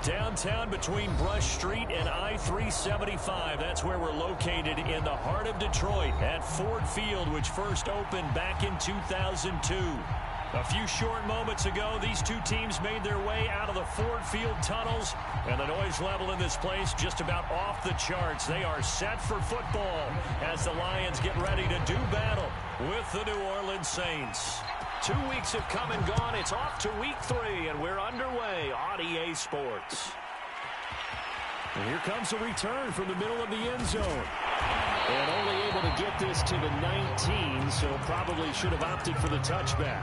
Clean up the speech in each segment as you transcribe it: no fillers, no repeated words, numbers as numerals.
Downtown between Brush Street and I-375. That's where we're located in the heart of Detroit at Ford Field, which first opened back in 2002. A few short moments ago, these two teams made their way out of the Ford Field tunnels, and the noise level in this place just about off the charts. They are set for football as the Lions get ready to do battle with the New Orleans Saints. 2 weeks have come and gone. It's off to week 3, and we're underway on EA Sports. And here comes a return from the middle of the end zone. And only able to get this to the 19, so probably should have opted for the touchback.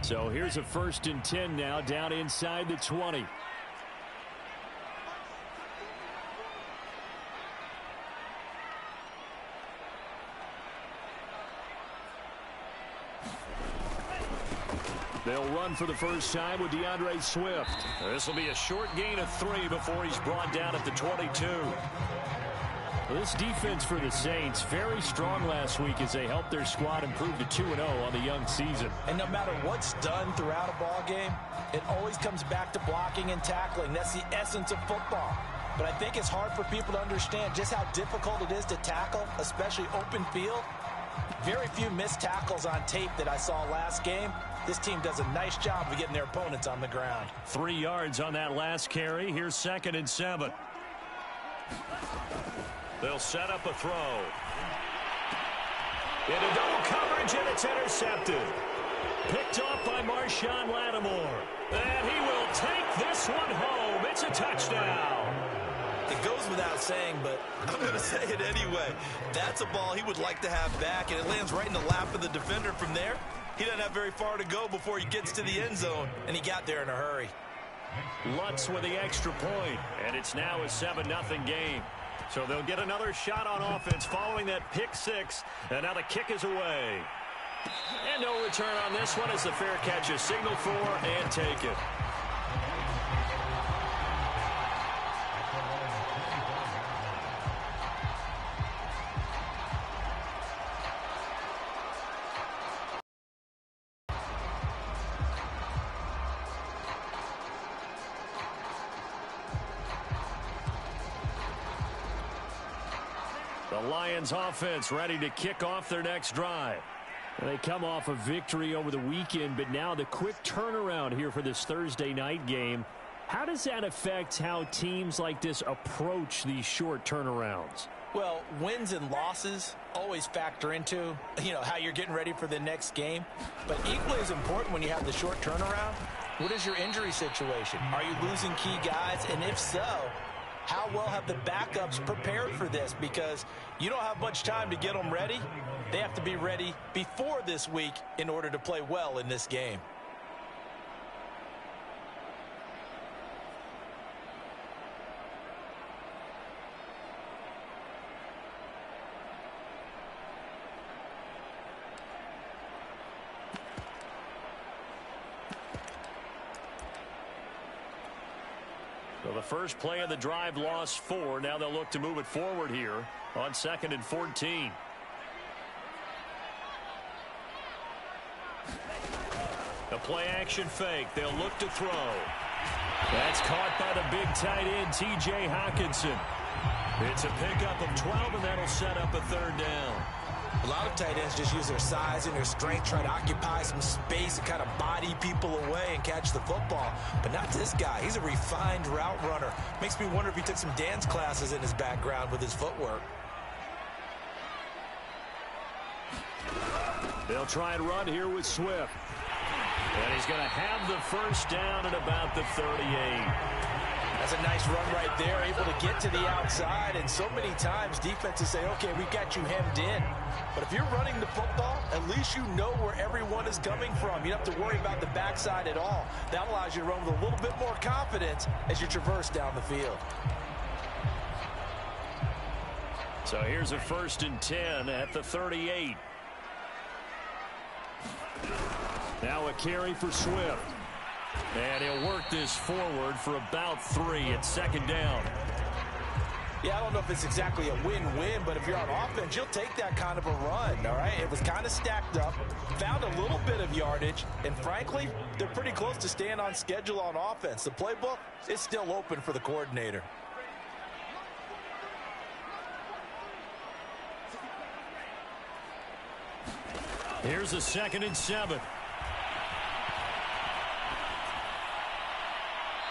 So here's a 1st and 10 now, down inside the 20. They'll run for the first time with DeAndre Swift. This will be a short gain of 3 before he's brought down at the 22. This defense for the Saints, very strong last week as they helped their squad improve to 2-0 on the young season. And no matter what's done throughout a ball game, it always comes back to blocking and tackling. That's the essence of football. But I think it's hard for people to understand just how difficult it is to tackle, especially open field. Very few missed tackles on tape that I saw last game. This team does a nice job of getting their opponents on the ground. 3 yards on that last carry. Here's 2nd and 7. They'll set up a throw. Into double coverage, and it's intercepted. Picked off by Marshawn Lattimore. And he will take this one home. It's a touchdown. It goes without saying, but I'm going to say it anyway. That's a ball he would like to have back, and it lands right in the lap of the defender from there. He doesn't have very far to go before he gets to the end zone, and he got there in a hurry. Lutz with the extra point, and it's now a 7-0 game. So they'll get another shot on offense following that pick 6, and now the kick is away. And no return on this one as the fair catch is signaled for and taken. The Lions offense ready to kick off their next drive. They come off a victory over the weekend, but now the quick turnaround here for this Thursday night game. How does that affect how teams like this approach these short turnarounds? Well, wins and losses always factor into, how you're getting ready for the next game. But equally as important when you have the short turnaround, what is your injury situation? Are you losing key guys? And if so, how well have the backups prepared for this? Because you don't have much time to get them ready. They have to be ready before this week in order to play well in this game. So the first play of the drive lost 4. Now they'll look to move it forward here on 2nd and 14. The play action fake. They'll look to throw. That's caught by the big tight end, T.J. Hockenson. It's a pickup of 12, and that'll set up a 3rd down. A lot of tight ends just use their size and their strength, try to occupy some space and kind of body people away and catch the football. But not this guy. He's a refined route runner. Makes me wonder if he took some dance classes in his background with his footwork. They'll try and run here with Swift. And he's going to have the first down at about the 38. That's a nice run right there, able to get to the outside. And so many times defenses say, okay, we've got you hemmed in. But if you're running the football, at least you know where everyone is coming from. You don't have to worry about the backside at all. That allows you to run with a little bit more confidence as you traverse down the field. So here's a 1st and 10 at the 38. Now a carry for Swift. And he'll work this forward for about 3 at second down. Yeah, I don't know if it's exactly a win-win, but if you're on offense, you'll take that kind of a run, all right? It was kind of stacked up, found a little bit of yardage, and frankly, they're pretty close to staying on schedule on offense. The playbook is still open for the coordinator. Here's a 2nd and 7.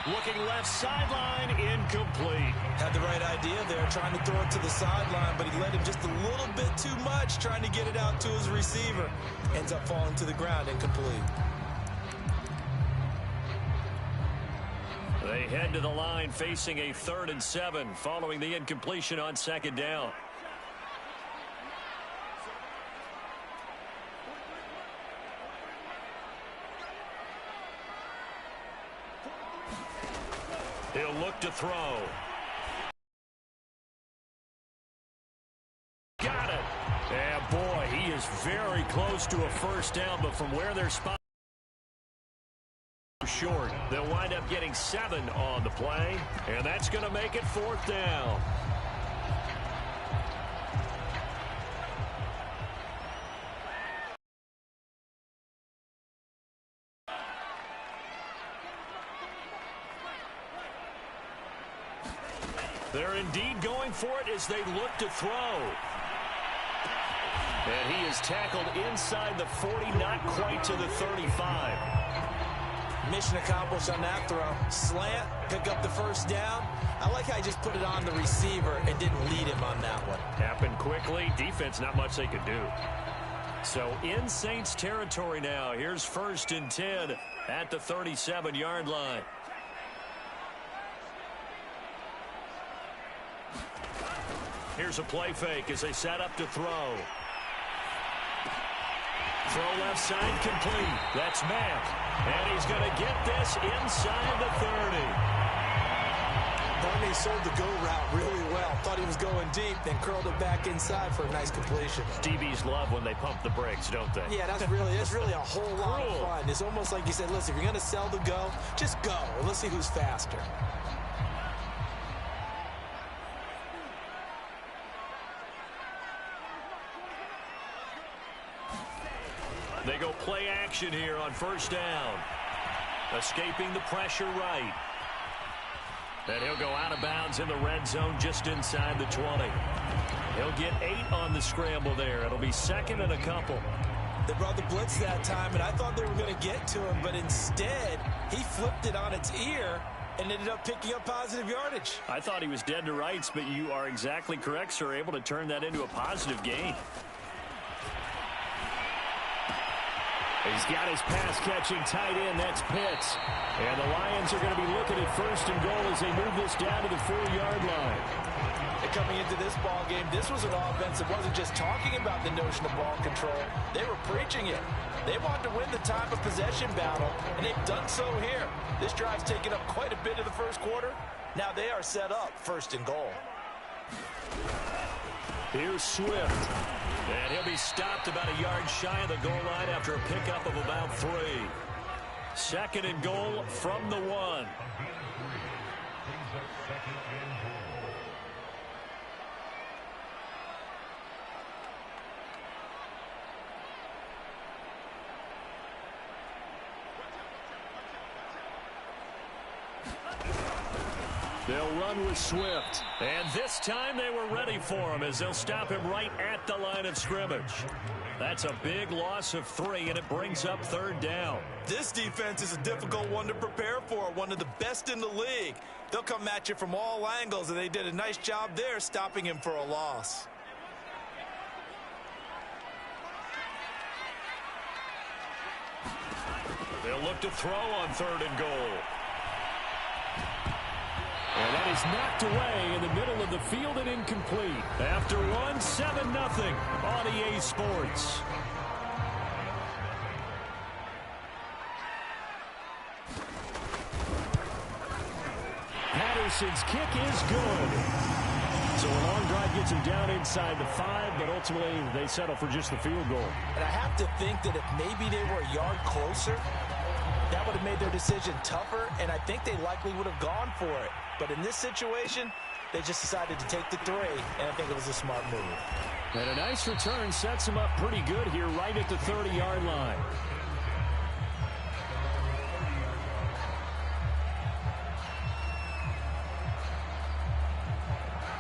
Looking left sideline, incomplete. Had the right idea there, trying to throw it to the sideline, but he led him just a little bit too much, trying to get it out to his receiver. Ends up falling to the ground, incomplete. They head to the line facing a 3rd and 7 following the incompletion on 2nd down. He'll look to throw. Got it. And boy, he is very close to a first down, but from where they're spotted short, they'll wind up getting 7 on the play, and that's going to make it 4th down. They're indeed going for it as they look to throw. And he is tackled inside the 40, not quite to the 35. Mission accomplished on that throw. Slant, pick up the first down. I like how he just put it on the receiver and didn't lead him on that one. Happened quickly. Defense, not much they could do. So in Saints territory now. Here's 1st and 10 at the 37-yard line. Here's a play fake as they set up to throw. Throw left side complete. That's Mack. And he's going to get this inside the 30. Barney sold the go route really well. Thought he was going deep, then curled it back inside for a nice completion. DBs love when they pump the brakes, don't they? Yeah, that's really a whole lot of fun. It's almost like you said, listen, if you're going to sell the go, just go. And let's see who's faster. They go play action here on 1st down. Escaping the pressure right. And he'll go out of bounds in the red zone just inside the 20. He'll get 8 on the scramble there. It'll be 2nd and a couple. They brought the blitz that time, and I thought they were going to get to him, but instead he flipped it on its ear and ended up picking up positive yardage. I thought he was dead to rights, but you are exactly correct, sir. Able to turn that into a positive gain. He's got his pass-catching tight end. That's Pitts. And the Lions are going to be looking at 1st and goal as they move this down to the 4-yard line. And coming into this ball game, this was an offense that wasn't just talking about the notion of ball control. They were preaching it. They wanted to win the time of possession battle, and they've done so here. This drive's taken up quite a bit of the first quarter. Now they are set up 1st and goal. Here's Swift. And he'll be stopped about a yard shy of the goal line after a pickup of about 3. 2nd and goal from the 1. They'll run with Swift. And this time they were ready for him as they'll stop him right at the line of scrimmage. That's a big loss of 3, and it brings up 3rd down. This defense is a difficult one to prepare for, one of the best in the league. They'll come at you from all angles, and they did a nice job there stopping him for a loss. They'll look to throw on 3rd and goal. And that is knocked away in the middle of the field and incomplete. After one, 7-0 on EA Sports. Patterson's kick is good. So a long drive gets them down inside the 5, but ultimately they settle for just the field goal. And I have to think that if maybe they were a yard closer, that would have made their decision tougher, and I think they likely would have gone for it. But in this situation, they just decided to take the 3, and I think it was a smart move. And a nice return sets them up pretty good here right at the 30-yard line.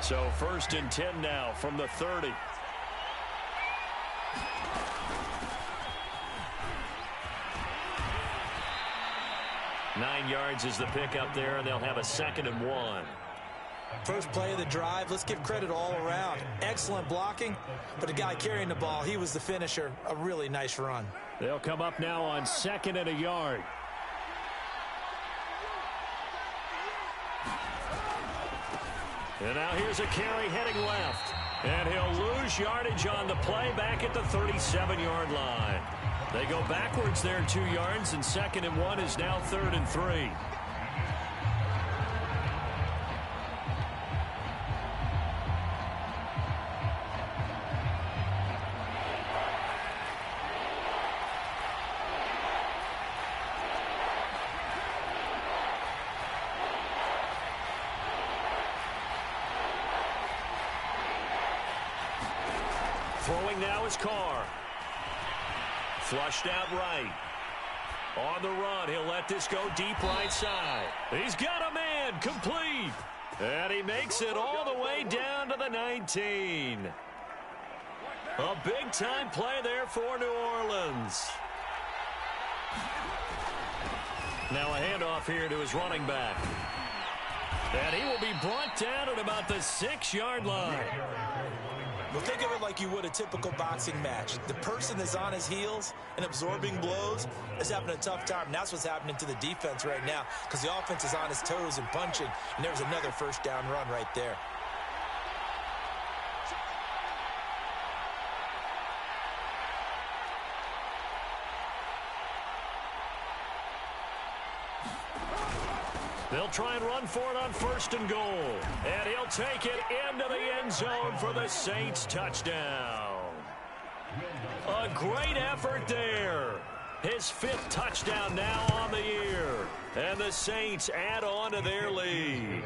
So 1st and 10 now from the 30. Nine yards is the pickup there, and they'll have a 2nd and 1. First play of the drive, let's give credit all around. Excellent blocking, but the guy carrying the ball, he was the finisher. A really nice run. They'll come up now on 2nd and a yard. And now here's a carry heading left. And he'll lose yardage on the play back at the 37-yard line. They go backwards there 2 yards, and 2nd and 1 is now 3rd and 3. Throwing now is Carr. Flushed out right. On the run, he'll let this go deep right side. He's got a man, complete. And he makes it all the way down to the 19. A big-time play there for New Orleans. Now a handoff here to his running back. And he will be brought down at about the 6-yard line. Well, think of it like you would a typical boxing match. The person that's on his heels and absorbing blows is having a tough time. And that's what's happening to the defense right now, because the offense is on his toes and punching. And there's another 1st down run right there. They'll try and run for it on 1st and goal. And he'll take it into the end zone for the Saints touchdown. A great effort there. His 5th touchdown now on the year. And the Saints add on to their lead.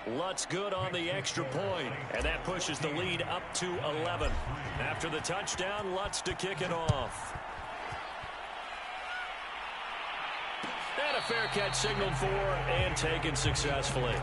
Lutz good on the extra point. And that pushes the lead up to 11. After the touchdown, Lutz to kick it off. And a fair catch signaled for and taken successfully.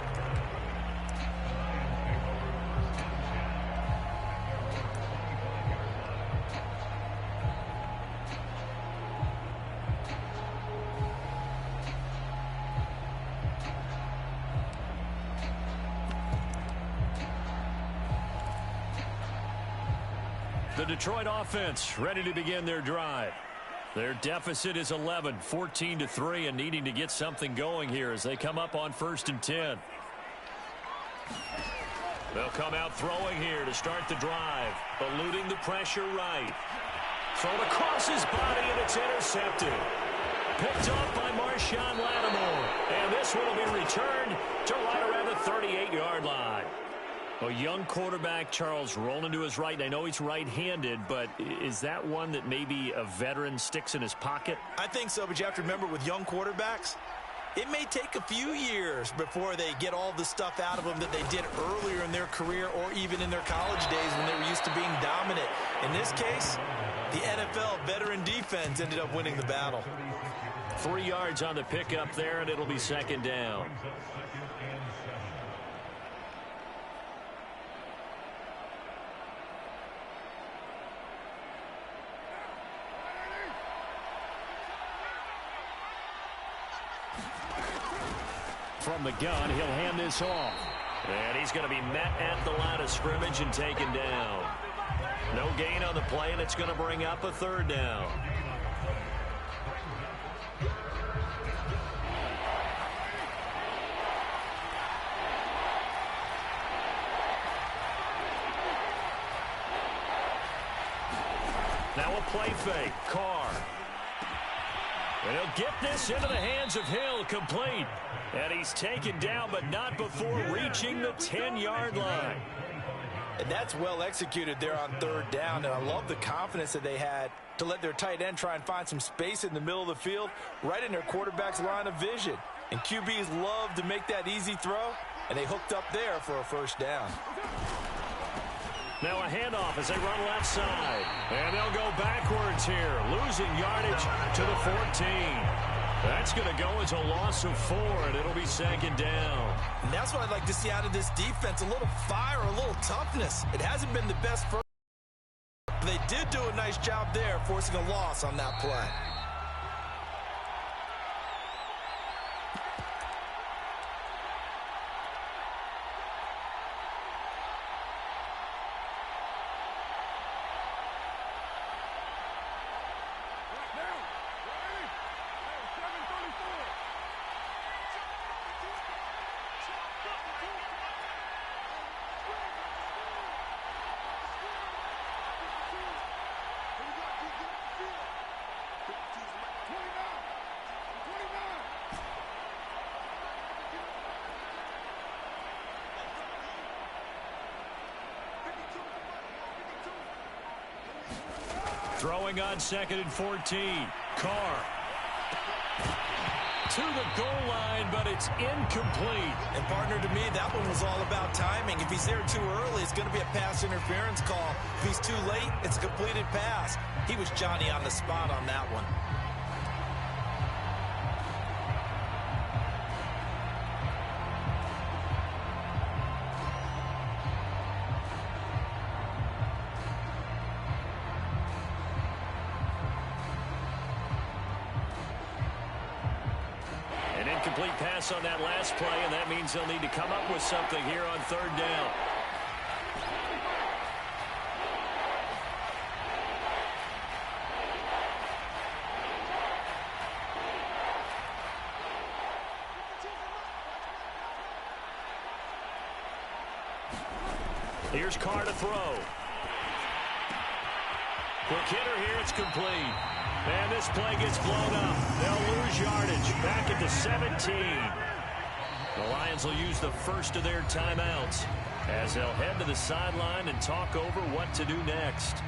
The Detroit offense ready to begin their drive. Their deficit is 11, 14-3, and needing to get something going here as they come up on 1st and 10. They'll come out throwing here to start the drive, eluding the pressure right. Thrown across his body, and it's intercepted. Picked off by Marshawn Lattimore, and this one will be returned to right around the 38-yard line. A young quarterback, Charles, rolling to his right. And I know he's right-handed, but is that one that maybe a veteran sticks in his pocket? I think so, but you have to remember with young quarterbacks, it may take a few years before they get all the stuff out of them that they did earlier in their career or even in their college days when they were used to being dominant. In this case, the NFL veteran defense ended up winning the battle. 3 yards on the pickup there, and it'll be 2nd down. From the gun, he'll hand this off. And he's going to be met at the line of scrimmage and taken down. No gain on the play, and it's going to bring up a 3rd down. Now a play fake. Carr. And he'll get this into the hands of Hill, complete. And he's taken down, but not before reaching the 10-yard line. And that's well executed there on third down, and I love the confidence that they had to let their tight end try and find some space in the middle of the field, right in their quarterback's line of vision. And QBs love to make that easy throw, and they hooked up there for a first down. Now a handoff as they run left side. And they'll go backwards here, losing yardage to the 14. That's going to go as a loss of 4, and it'll be second down. And that's what I'd like to see out of this defense, a little fire, a little toughness. It hasn't been the best first. They did do a nice job there, forcing a loss on that play. Throwing on 2nd and 14. Carr. To the goal line, but it's incomplete. And partner, to me, that one was all about timing. If he's there too early, it's going to be a pass interference call. If he's too late, it's a completed pass. He was Johnny on the spot on that one. Incomplete pass on that last play, and that means they'll need to come up with something here on third down. Here's Carr to throw. Quick hitter here, it's complete. And this play gets blown up. They'll lose yardage back at the 17. The Lions will use the first of their timeouts as they'll head to the sideline and talk over what to do next.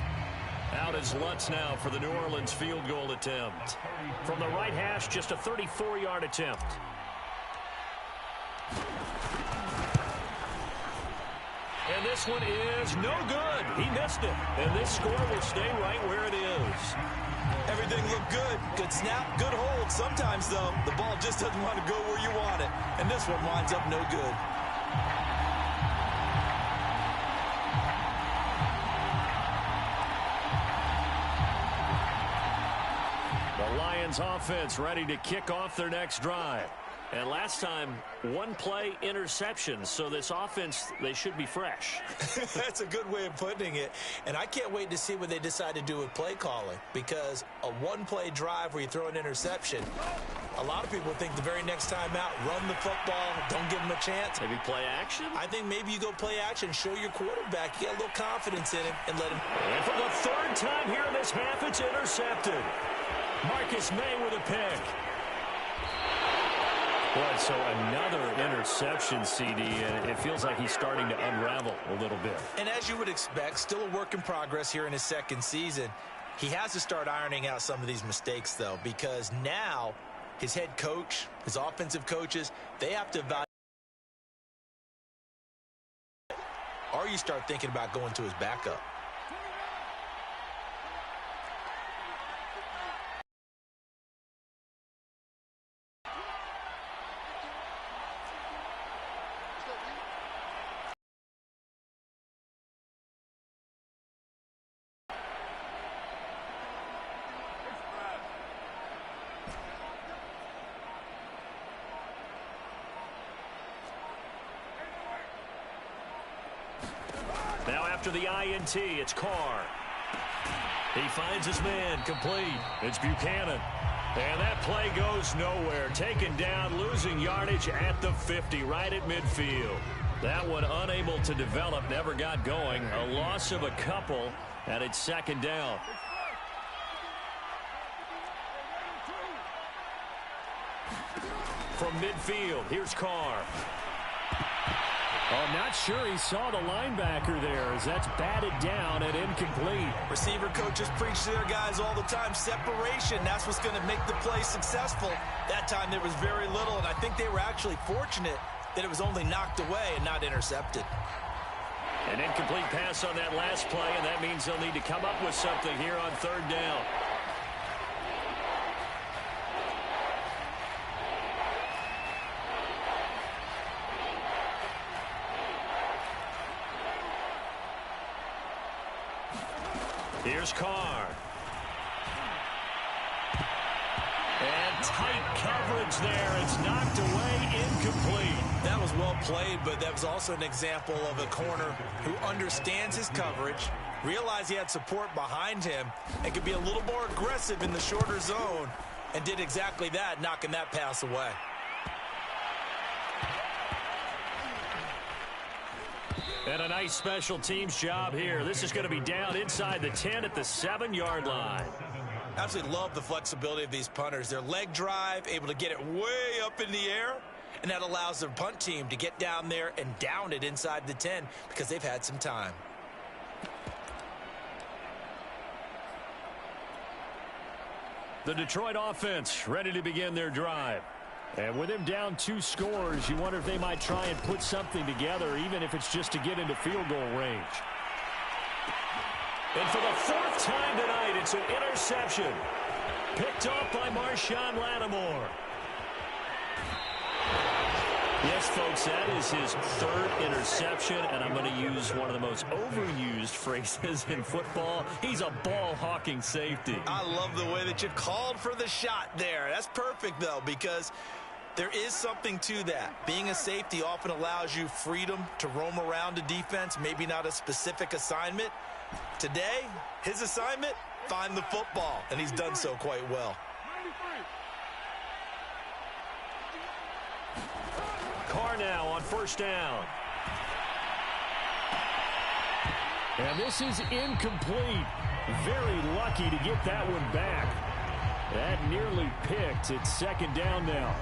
Out is Lutz now for the New Orleans field goal attempt. From the right hash, just a 34-yard attempt. And this one is no good. He missed it. And this score will stay right where it is. Everything looked good. Good snap, good hold. Sometimes, though, the ball just doesn't want to go where you want it. And this one winds up no good. The Lions offense ready to kick off their next drive. And last time, one play interception. So this offense, they should be fresh. That's a good way of putting it. And I can't wait to see what they decide to do with play calling. Because a one-play drive where you throw an interception, a lot of people think the very next time out, run the football, don't give them a chance. Maybe play action? I think maybe you go play action, show your quarterback, you get a little confidence in him, and let him. And for the third time here in this half, it's intercepted. Marcus May with a pick. Boy, so another interception, CD, and it feels like he's starting to unravel a little bit. And as you would expect, still a work in progress here in his second season. He has to start ironing out some of these mistakes, though, because now his head coach, his offensive coaches, they have to evaluate. Or you start thinking about going to his backup. Now after the INT, it's Carr. He finds his man, complete. It's Buchanan. And that play goes nowhere. Taken down, losing yardage at the 50, right at midfield. That one unable to develop, never got going. A loss of a couple, and it's second down. From midfield, here's Carr. Oh, I'm not sure he saw the linebacker there as that's batted down and incomplete. Receiver coaches preach to their guys all the time. Separation, that's what's going to make the play successful. That time there was very little, and I think they were actually fortunate that it was only knocked away and not intercepted. An incomplete pass on that last play, and that means they'll need to come up with something here on third down. Here's Carr. And tight coverage there. It's knocked away, incomplete. That was well played, but that was also an example of a corner who understands his coverage, realized he had support behind him, and could be a little more aggressive in the shorter zone, and did exactly that, knocking that pass away. And a nice special teams job here. This is going to be down inside the 10 at the 7-yard line. Absolutely love the flexibility of these punters. Their leg drive, able to get it way up in the air, and that allows their punt team to get down there and down it inside the 10 because they've had some time. The Detroit offense ready to begin their drive. And with him down 2 scores, you wonder if they might try and put something together, even if it's just to get into field goal range. And for the 4th time tonight, it's an interception. Picked off by Marshawn Lattimore. Yes, folks, that is his 3rd interception, and I'm going to use one of the most overused phrases in football. He's a ball-hawking safety. I love the way that you called for the shot there. That's perfect, though, because there is something to that. Being a safety often allows you freedom to roam around a defense, maybe not a specific assignment. Today, his assignment, find the football, and he's done so quite well. Carr now on 1st down. And this is incomplete. Very lucky to get that one back. That nearly picked. It's 2nd down now.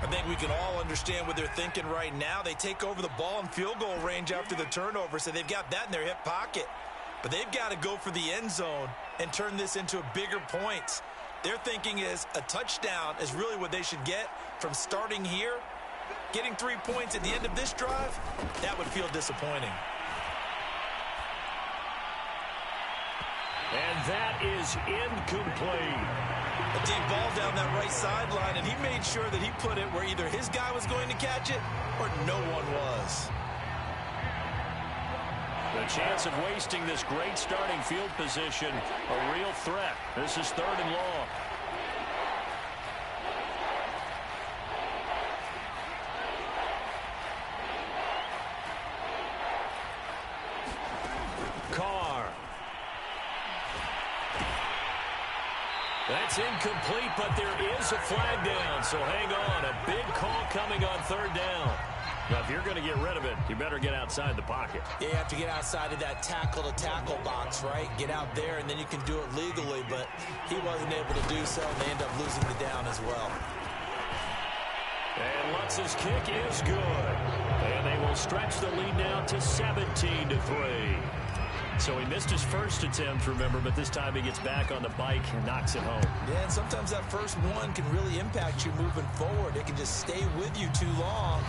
I think we can all understand what they're thinking right now. They take over the ball in field goal range after the turnover, so they've got that in their hip pocket. But they've got to go for the end zone and turn this into a bigger points. Their thinking is a touchdown is really what they should get from starting here. Getting 3 points at the end of this drive, that would feel disappointing. And that is incomplete. A deep ball down that right sideline, and he made sure that he put it where either his guy was going to catch it or no one was. The chance of wasting this great starting field position, a real threat. This is 3rd and long. Carr. That's incomplete, but there is a flag down, so hang on. A big call coming on 3rd down. Now, if you're going to get rid of it, you better get outside the pocket. Yeah, you have to get outside of that tackle-to-tackle box, right? Get out there, and then you can do it legally, but he wasn't able to do so, and they end up losing the down as well. And Lutz's kick is good. And they will stretch the lead now to 17-3. So he missed his first attempt, remember, but this time he gets back on the bike and knocks it home. Yeah, and sometimes that first one can really impact you moving forward. It can just stay with you too long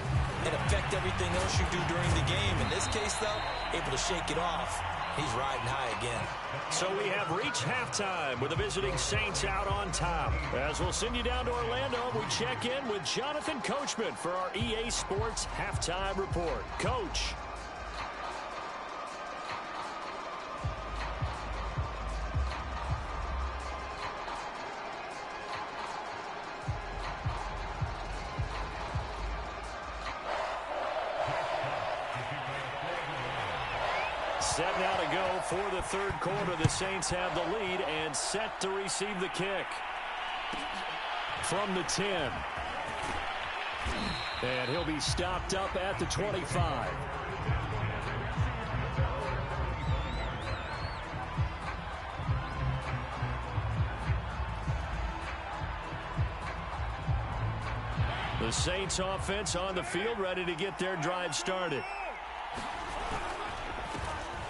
and affect everything else you do during the game. In this case, though, able to shake it off. He's riding high again. So we have reached halftime with the visiting Saints out on top. As we'll send you down to Orlando, we check in with Jonathan Coachman for our EA Sports Halftime Report. Coach. Set now to go for the 3rd quarter. The Saints have the lead and set to receive the kick. From the 10. And he'll be stopped up at the 25. The Saints offense on the field, ready to get their drive started.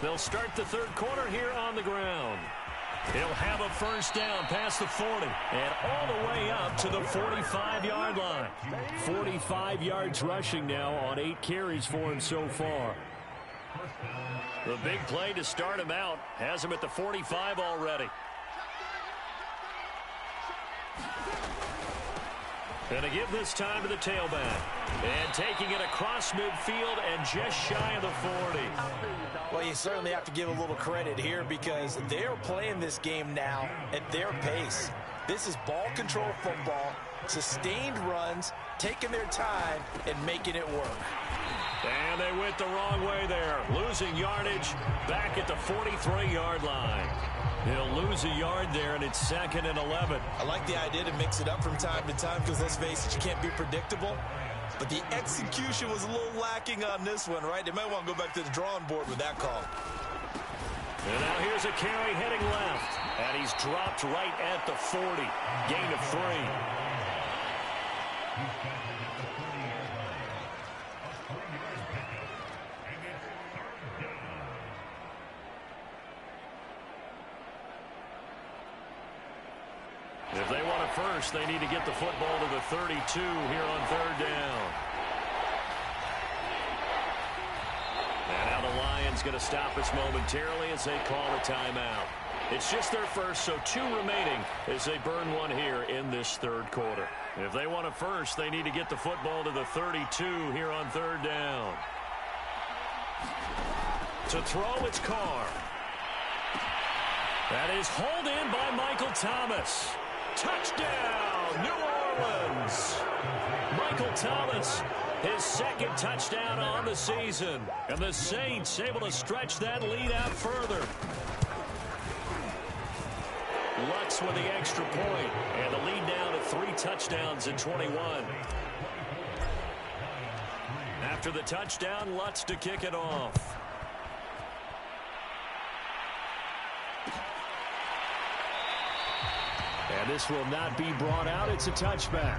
They'll start the third quarter here on the ground. He'll have a first down past the 40 and all the way up to the 45-yard line. 45 yards rushing now on 8 carries for him so far. The big play to start him out has him at the 45 already. And to give this time to the tailback. And taking it across midfield and just shy of the 40. Well, you certainly have to give a little credit here because they're playing this game now at their pace. This is ball control football, sustained runs, taking their time, and making it work. And they went the wrong way there, losing yardage back at the 43-yard line. He'll lose a yard there, and it's 2nd and 11. I like the idea to mix it up from time to time because, let's face it, you can't be predictable. But the execution was a little lacking on this one, right? They might want to go back to the drawing board with that call. And now here's a carry heading left. And he's dropped right at the 40. Gain of 3. If they want it first, they need to get the football to the 32 here on third down. And now the Lions going to stop us momentarily as they call a timeout. It's just their first, so 2 remaining as they burn one here in this third quarter. If they want it first, they need to get the football to the 32 here on third down. To throw, it's Carr. That is hauled in by Michael Thomas. Touchdown, New Orleans. Michael Thomas, his 2nd touchdown on the season. And the Saints able to stretch that lead out further. Lutz with the extra point, and the lead down to 3 touchdowns in 21. After the touchdown, Lutz to kick it off. And this will not be brought out. It's a touchback.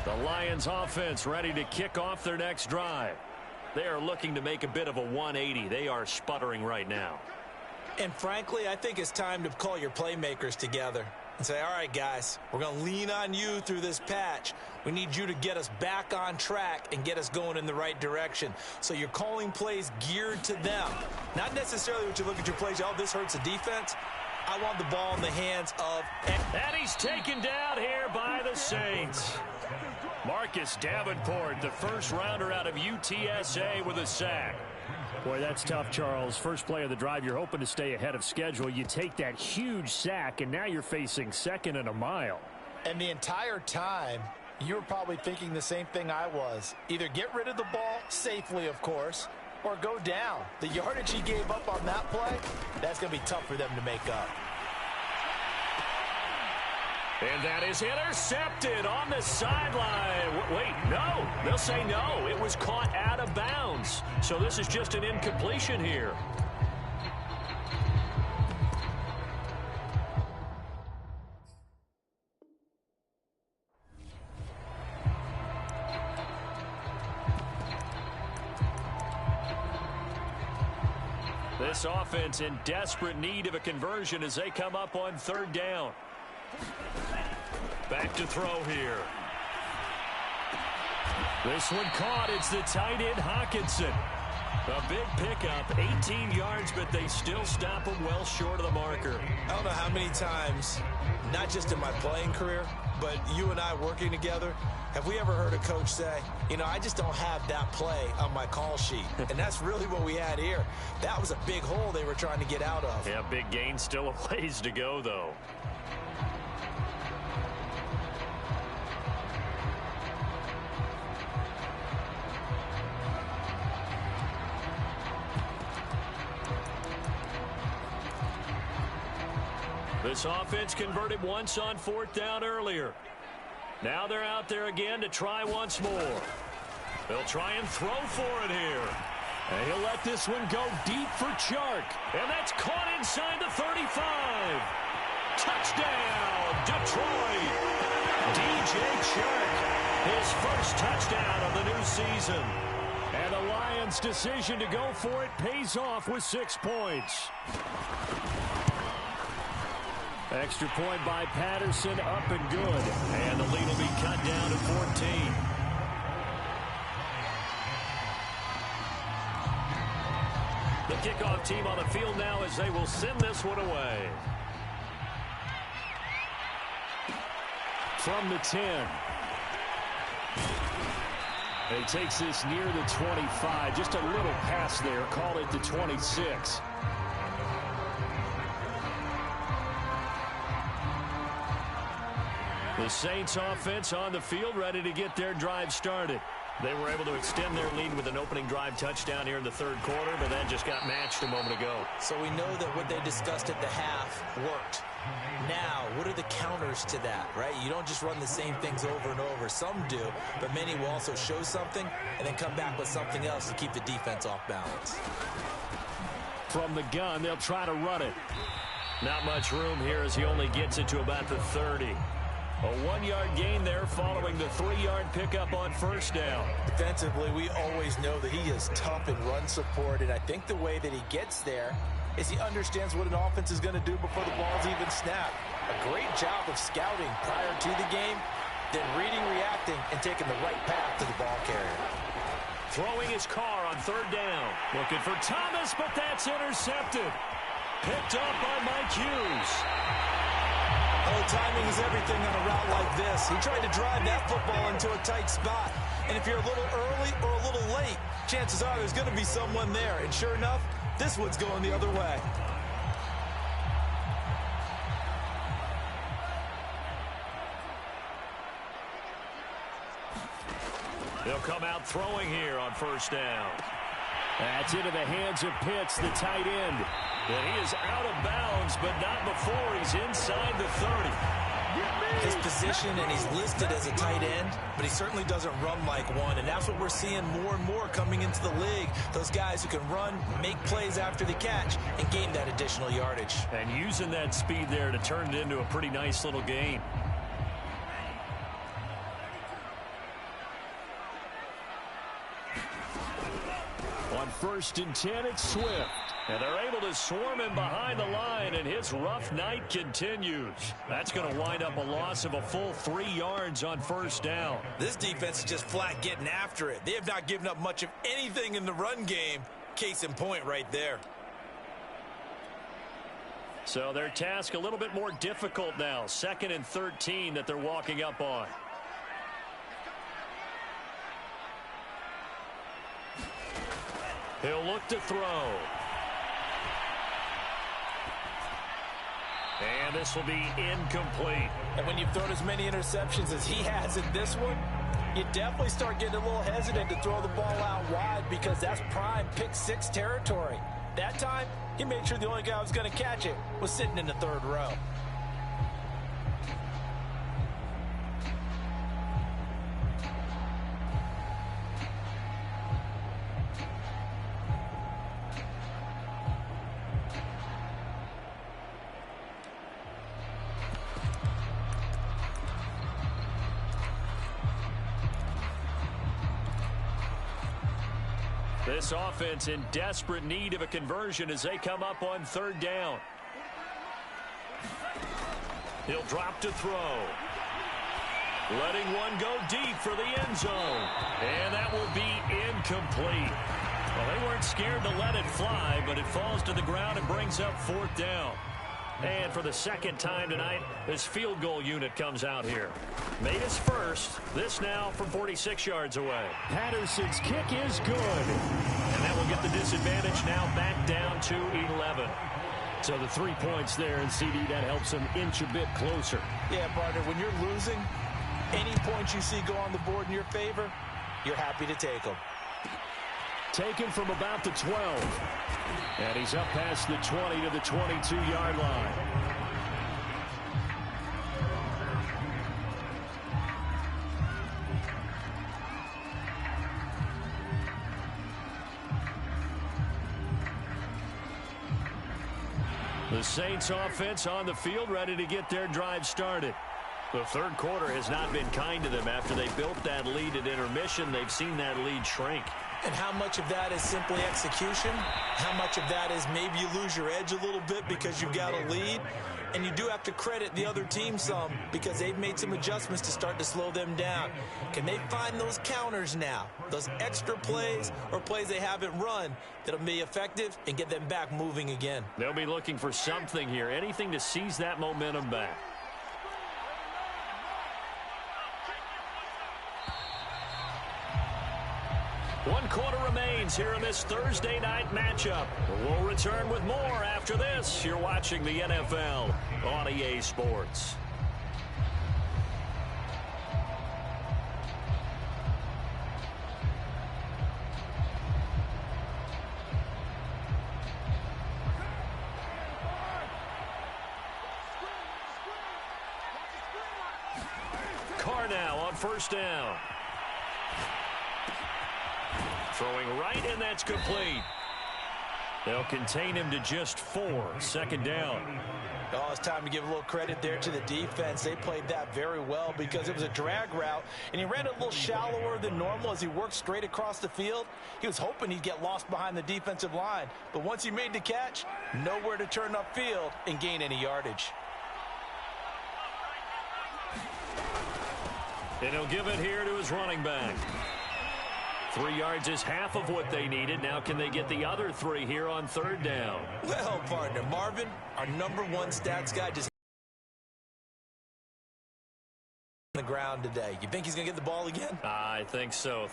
The Lions offense ready to kick off their next drive. They are looking to make a bit of a 180. They are sputtering right now. And frankly, I think it's time to call your playmakers together and say, all right, guys, we're going to lean on you through this patch. We need you to get us back on track and get us going in the right direction. So you're calling plays geared to them. Not necessarily what you look at your plays, oh, this hurts the defense. I want the ball in the hands of... And he's taken down here by the Saints. Marcus Davenport, the first rounder out of UTSA with a sack. Boy, that's tough, Charles. First play of the drive, you're hoping to stay ahead of schedule. You take that huge sack, and now you're facing 2nd and a mile. And the entire time, you were probably thinking the same thing I was. Either get rid of the ball, safely, of course, or go down. The yardage he gave up on that play, that's going to be tough for them to make up. And that is intercepted on the sideline. Wait, no. They'll say no. It was caught out of bounds. So this is just an incompletion here. This offense in desperate need of a conversion as they come up on third down. Back to throw here. This one caught. It's the tight end Hawkinson. A big pickup, 18 yards, but they still stop him well short of the marker. I don't know how many times, not just in my playing career, but you and I working together, have we ever heard a coach say, you know, I just don't have that play on my call sheet. And that's really what we had here. That was a big hole they were trying to get out of. Yeah, big gain, still a ways to go, though. This offense converted once on fourth down earlier. Now they're out there again to try once more. They'll try and throw for it here. And he'll let this one go deep for Chark. And that's caught inside the 35. Touchdown, Detroit. DJ Chark, his first touchdown of the new season. And the Lions' decision to go for it pays off with 6 points. Extra point by Patterson, up and good. And the lead will be cut down to 14. The kickoff team on the field now as they will send this one away. From the 10. He takes this near the 25. Just a little pass there. Call it the 26. The Saints offense on the field, ready to get their drive started. They were able to extend their lead with an opening drive touchdown here in the third quarter, but that just got matched a moment ago. So we know that what they discussed at the half worked. Now, what are the counters to that, right? You don't just run the same things over and over. Some do, but many will also show something and then come back with something else to keep the defense off balance. From the gun, they'll try to run it. Not much room here as he only gets it to about the 30. A 1-yard gain there following the 3-yard pickup on first down. Defensively, we always know that he is tough in run support, and I think the way that he gets there is he understands what an offense is going to do before the ball's even snapped. A great job of scouting prior to the game, then reading, reacting, and taking the right path to the ball carrier. Throwing his car on third down. Looking for Thomas, but that's intercepted. Picked up by Mike Hughes. Oh, timing is everything on a route like this. He tried to drive that football into a tight spot. And if you're a little early or a little late, chances are there's going to be someone there. And sure enough, this one's going the other way. They'll come out throwing here on first down. That's into the hands of Pitts, the tight end. And he is out of bounds, but not before he's inside the 30. His position, and he's listed as a tight end, but he certainly doesn't run like one, and that's what we're seeing more and more coming into the league. Those guys who can run, make plays after the catch, and gain that additional yardage. And using that speed there to turn it into a pretty nice little gain. On 1st and 10, it's Swift. And they're able to swarm him behind the line, and his rough night continues. That's going to wind up a loss of a full 3 yards on first down. This defense is just flat getting after it. They have not given up much of anything in the run game. Case in point right there. So their task a little bit more difficult now. 2nd and 13 that they're walking up on. He'll look to throw. And this will be incomplete. And when you've thrown as many interceptions as he has in this one, you definitely start getting a little hesitant to throw the ball out wide because that's prime pick 6 territory. That time, he made sure the only guy who was going to catch it was sitting in the 3rd row. This offense in desperate need of a conversion as they come up on 3rd down. He'll drop to throw. Letting one go deep for the end zone. And that will be incomplete. Well, they weren't scared to let it fly, but it falls to the ground and brings up 4th down. And for the 2nd time tonight, this field goal unit comes out here. Made his first. This now from 46 yards away. Patterson's kick is good. And that will get the disadvantage now back down to 11. So the 3 points there, and CD, that helps them inch a bit closer. Yeah, partner, when you're losing, any points you see go on the board in your favor, you're happy to take them. Taken from about the 12. And he's up past the 20 to the 22-yard line. The Saints offense on the field, ready to get their drive started. The third quarter has not been kind to them. After they built that lead at intermission, they've seen that lead shrink. And how much of that is simply execution? How much of that is maybe you lose your edge a little bit because you've got a lead? And you do have to credit the other team some because they've made some adjustments to start to slow them down. Can they find those counters now, those extra plays or plays they haven't run that'll be effective and get them back moving again? They'll be looking for something here, anything to seize that momentum back. One quarter remains here in this Thursday night matchup. We'll return with more after this. You're watching the NFL on EA Sports. Carr now on first down. Throwing right, and that's complete. They'll contain him to just 4. Second down. Oh, it's time to give a little credit there to the defense. They played that very well because it was a drag route, and he ran a little shallower than normal as he worked straight across the field. He was hoping he'd get lost behind the defensive line, but once he made the catch, nowhere to turn upfield and gain any yardage. And he'll give it here to his running back. 3 yards is half of what they needed. Now can they get the other 3 here on third down? Well, partner, Marvin, our #1 stats guy, just on the ground today. You think he's going to get the ball again? I think so.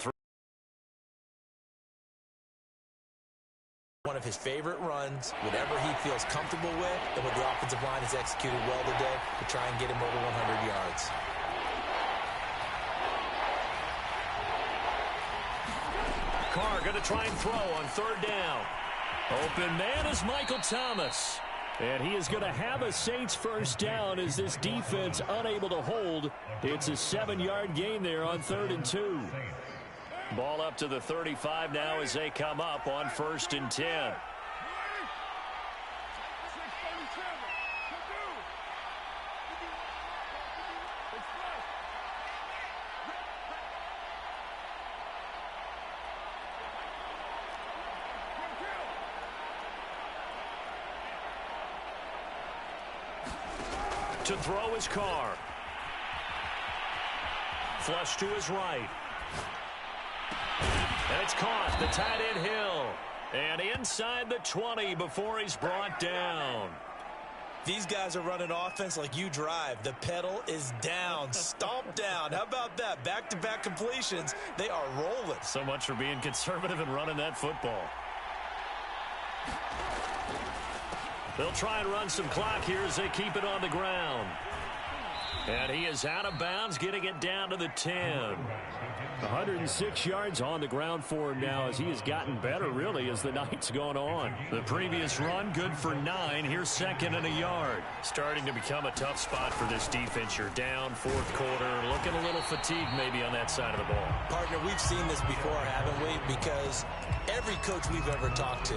One of his favorite runs, whatever he feels comfortable with, and what the offensive line has executed well today to try and get him over 100 yards. Carr going to try and throw on third down. Open man is Michael Thomas. And he is going to have a Saints first down as this defense unable to hold. It's a 7-yard gain there on 3rd and 2. Ball up to the 35 now as they come up on 1st and 10. To throw his Carr. Flush to his right. And it's caught. The tight end Hill. And inside the 20 before he's brought down. These guys are running offense like you drive. The pedal is down. Stomp down. How about that? Back-to-back completions. They are rolling. So much for being conservative and running that football. They'll try and run some clock here as they keep it on the ground. And he is out of bounds, getting it down to the 10. 106 yards on the ground for him now as he has gotten better, really, as the night's gone on. The previous run, good for 9. Here's 2nd and a yard. Starting to become a tough spot for this defense. You're down 4th quarter, looking a little fatigued maybe on that side of the ball. Partner, we've seen this before, haven't we? Because every coach we've ever talked to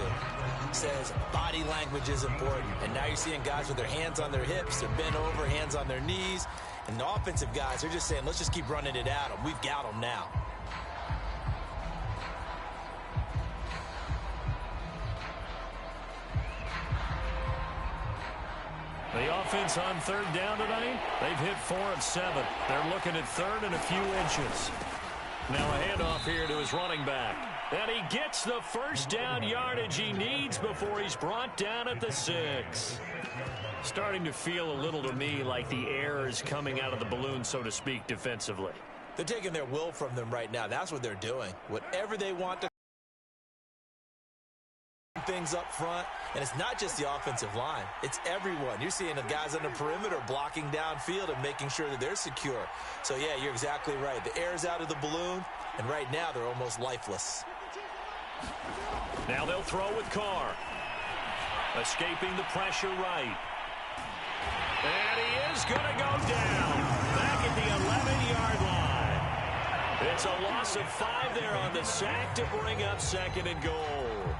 says body language is important. And now you're seeing guys with their hands on their hips, they're bent over, hands on their knees. And the offensive guys are just saying, let's just keep running it at them. We've got them now. The offense on 3rd down tonight, they've hit 4 of 7. They're looking at 3rd and a few inches. Now a handoff here to his running back. And he gets the first down yardage he needs before he's brought down at the 6. Starting to feel a little to me like the air is coming out of the balloon, so to speak, defensively. They're taking their will from them right now. That's what they're doing. Whatever they want to things up front, and it's not just the offensive line. It's everyone. You're seeing the guys on the perimeter blocking downfield and making sure that they're secure. So, yeah, you're exactly right. The air's out of the balloon, and right now they're almost lifeless. Now they'll throw with Carr. Escaping the pressure right. And he is going to go down back at the 11-yard line. It's a loss of 5 there on the sack to bring up 2nd and goal.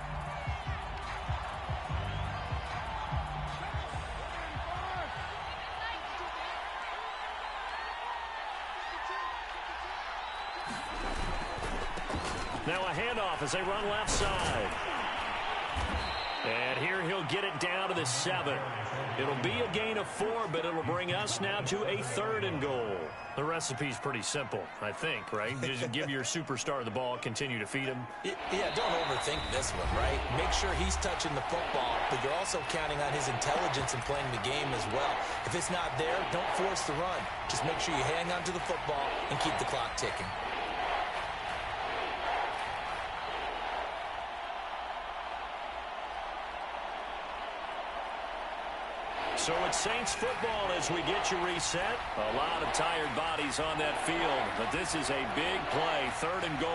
Now a handoff as they run left side. And here he'll get it down to the 7. It'll be a gain of 4, but it'll bring us now to a 3rd and goal. The recipe's pretty simple, I think, right? Just give your superstar the ball, continue to feed him. Yeah, don't overthink this one, right? Make sure he's touching the football, but you're also counting on his intelligence in playing the game as well. If it's not there, don't force the run. Just make sure you hang on to the football and keep the clock ticking. So it's Saints football as we get you reset. A lot of tired bodies on that field, but this is a big play, 3rd and goal.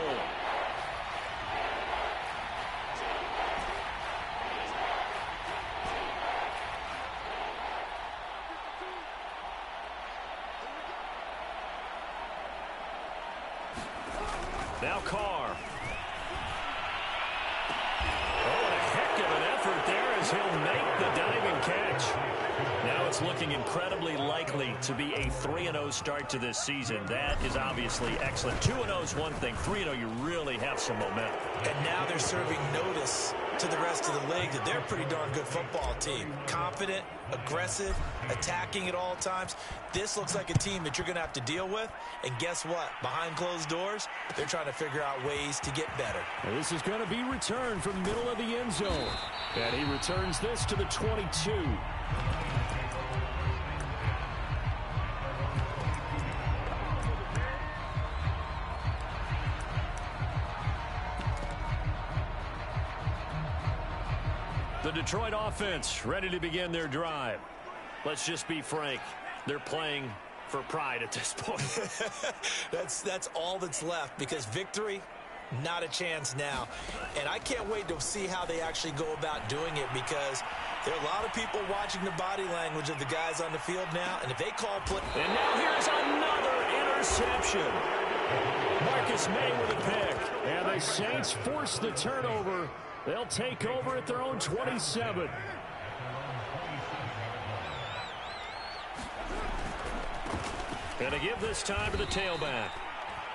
Now Carr. Oh, and a heck of an effort there as he'll make the diving catch. Now it's looking incredibly likely to be a 3-0 start to this season. That is obviously excellent. 2-0 is one thing. 3-0, you really have some momentum. And now they're serving notice to the rest of the league that they're a pretty darn good football team. Confident, aggressive, attacking at all times. This looks like a team that you're going to have to deal with. And guess what? Behind closed doors, they're trying to figure out ways to get better. And this is going to be returned from the middle of the end zone. And he returns this to the 22. The Detroit offense ready to begin their drive. Let's just be frank. They're playing for pride at this point. That's all that's left, because victory, not a chance now. And I can't wait to see how they actually go about doing it, because there are a lot of people watching the body language of the guys on the field now, and if they call play... And now here's another interception. Marcus May with a pick. And the Saints force the turnover. They'll take over at their own 27. And to give this time to the tailback.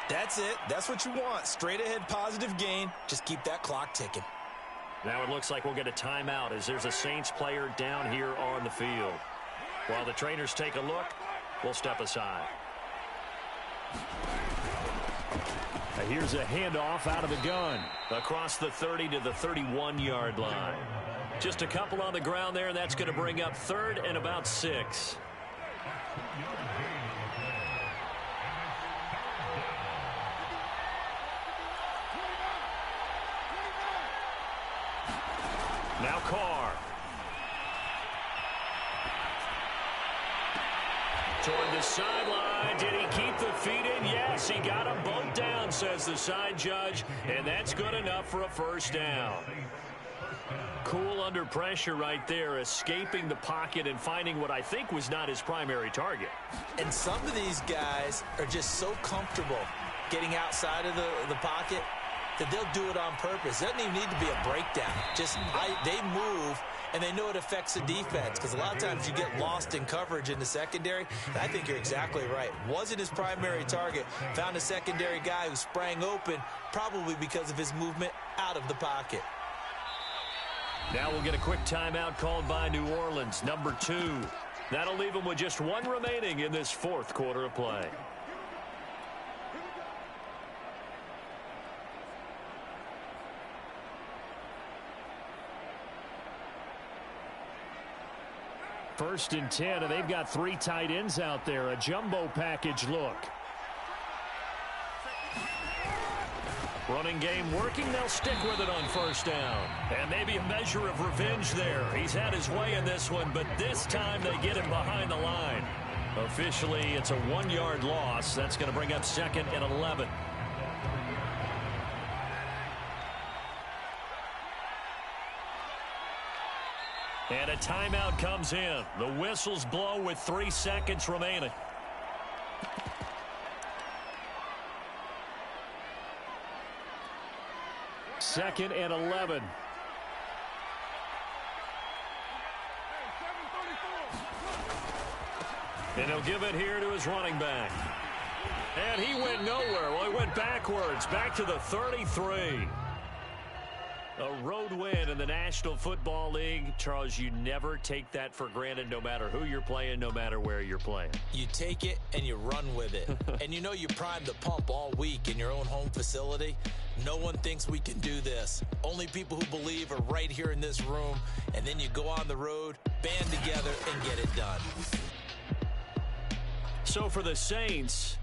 That's it. That's what you want. Straight ahead positive gain. Just keep that clock ticking. Now it looks like we'll get a timeout as there's a Saints player down here on the field. While the trainers take a look, we'll step aside. Now here's a handoff out of the gun. Across the 30 to the 31-yard line. Just a couple on the ground there, and that's going to bring up 3rd and about 6. Now Carr. Toward the sideline. Did he keep the feet in? Yes, he got them both down, says the side judge. And that's good enough for a first down. Cool under pressure right there, escaping the pocket and finding what I think was not his primary target. And some of these guys are just so comfortable getting outside of the pocket that they'll do it on purpose. It doesn't even need to be a breakdown. They move, and they know it affects the defense, because a lot of times you get lost in coverage in the secondary. And I think you're exactly right. Wasn't his primary target. Found a secondary guy who sprang open, probably because of his movement out of the pocket. Now we'll get a quick timeout called by New Orleans, number 2. That'll leave them with just 1 remaining in this 4th quarter of play. First and 10, and they've got 3 tight ends out there. A jumbo package look. Running game working. They'll stick with it on first down. And maybe a measure of revenge there. He's had his way in this one, but this time they get him behind the line. Officially, it's a 1-yard loss. That's going to bring up 2nd and 11. And a timeout comes in. The whistles blow with 3 seconds remaining. Second and 11. And he'll give it here to his running back. And he went nowhere. Well, he went backwards, back to the 33. A road win in the National Football League. Charles, you never take that for granted, no matter who you're playing, no matter where you're playing. You take it and you run with it. And you know you primed the pump all week in your own home facility. No one thinks we can do this. Only people who believe are right here in this room. And then you go on the road, band together, and get it done. So for the Saints,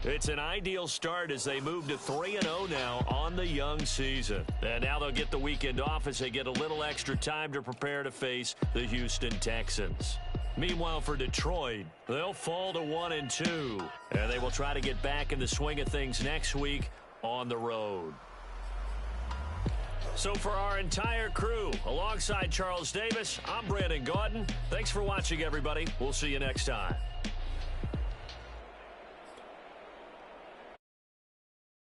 it's an ideal start as they move to 3-0 now on the young season. And now they'll get the weekend off as they get a little extra time to prepare to face the Houston Texans. Meanwhile, for Detroit, they'll fall to 1-2. And they will try to get back in the swing of things next week on the road. So for our entire crew, alongside Charles Davis, I'm Brandon Gaudin. Thanks for watching, everybody. We'll see you next time.